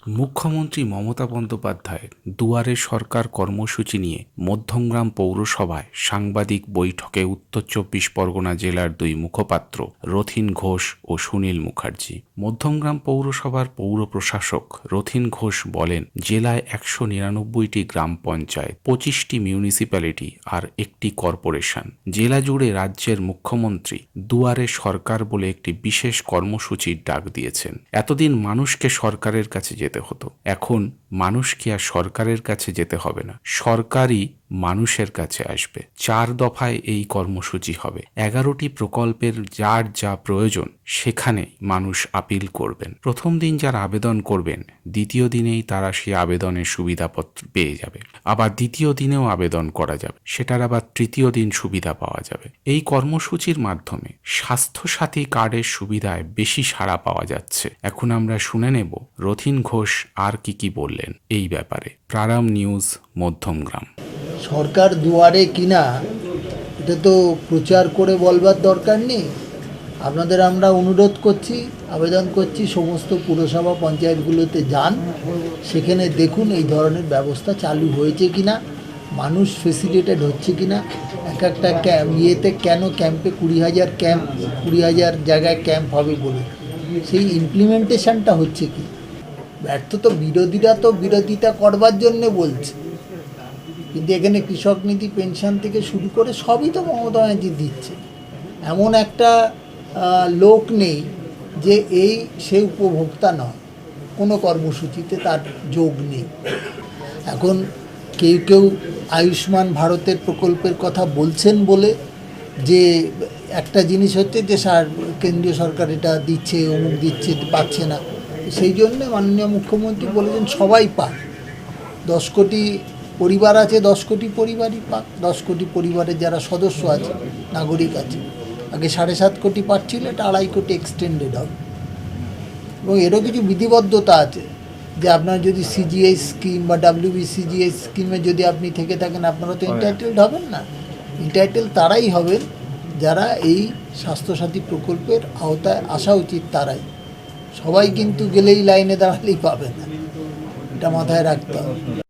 মুখ্যমন্ত্রী মমতা বন্দ্যোপাধ্যায়ের দুয়ারে সরকার কর্মসূচি নিয়ে মধ্যমগ্রাম পৌরসভায় সাংবাদিক বৈঠকে উত্তর চব্বিশ পরগনা জেলার দুই মুখপাত্র রথীন ঘোষ ও সুনীল মুখার্জি। মধ্যমগ্রাম পৌরসভার পৌর প্রশাসক রথীন ঘোষ বলেন, জেলায় 199টি গ্রাম পঞ্চায়েত, 25টি মিউনিসিপ্যালিটি আর একটি কর্পোরেশন। জেলা জুড়ে রাজ্যের মুখ্যমন্ত্রী দুয়ারে সরকার বলে একটি বিশেষ কর্মসূচির ডাক দিয়েছেন। এতদিন মানুষকে সরকারের কাছে যেতে হতো, এখন মানুষকে আর সরকারের কাছে যেতে হবে না, সরকারই মানুষের কাছে আসবে। 4 দফায় এই কর্মসূচি হবে। 11টি প্রকল্পের যার যা প্রয়োজন সেখানে মানুষ আপিল করবেন। প্রথম দিন যারা আবেদন করবেন, দ্বিতীয় দিনেই তারা সেই আবেদনের সুবিধাপত্র পেয়ে যাবে। আবার দ্বিতীয় দিনেও আবেদন করা যাবে, সেটার আবার তৃতীয় দিন সুবিধা পাওয়া যাবে। এই কর্মসূচির মাধ্যমে স্বাস্থ্যসাথী কার্ডের সুবিধায় বেশি সাড়া পাওয়া যাচ্ছে। এখন আমরা শুনে নেব রথীন ঘোষ আর কি বললেন এই ব্যাপারে। প্রারাম নিউজ, মধ্যমগ্রাম। সরকার দুয়ারে কিনা এটা তো প্রচার করে বলবার দরকার নেই। আপনাদের আমরা অনুরোধ করছি, আবেদন করছি, সমস্ত পুরসভা পঞ্চায়েতগুলোতে যান, সেখানে দেখুন এই ধরনের ব্যবস্থা চালু হয়েছে কিনা, মানুষ ফেসিলিটেড হচ্ছে কিনা। এক একটা ইয়েতে কেন ক্যাম্পে 20,000 জায়গায় ক্যাম্প হবে বলে সেই ইমপ্লিমেন্টেশনটা হচ্ছে কি। ব্যর্থ তো বিরোধীরা তো বিরোধিতা করবার জন্যে বলছে, কিন্তু এখানে কৃষক নীতি, পেনশন থেকে শুরু করে সবই তো মমতা ব্যানার্জি দিচ্ছে। এমন একটা লোক নেই যে সে উপভোক্তা নয়, কোনো কর্মসূচিতে তার যোগ নেই। এখন কেউ আয়ুষ্মান ভারতের প্রকল্পের কথা বলছেন বলে যে একটা জিনিস হচ্ছে যে কেন্দ্রীয় সরকার এটা দিচ্ছে, অমুক দিচ্ছে, পাচ্ছে না, সেই জন্য মাননীয় মুখ্যমন্ত্রী বলেছেন সবাই পাক। 10 কোটি পরিবার আছে, 10 কোটি পরিবারই পাক। 10 কোটি পরিবারের যারা সদস্য আছে, নাগরিক আছে, আগে 7.5 কোটি পাচ্ছিল, এটা 2.5 কোটি এক্সটেন্ডেড হবে। এবং এরও কিছু বিধিবদ্ধতা আছে যে আপনার যদি সিজিএস স্কিম বা WBCGS স্কিমে যদি আপনি থেকে থাকেন, আপনারা তো এন্টাইটেলড হবেন না। এন্টাইটেল তারাই হবেন যারা এই স্বাস্থ্যসাথী প্রকল্পের আওতায় আসা উচিত তারাই। সবাই কিন্তু গেলেই লাইনে দাঁড়ালেই পাবে না, এটা মাথায় রাখতে হবে।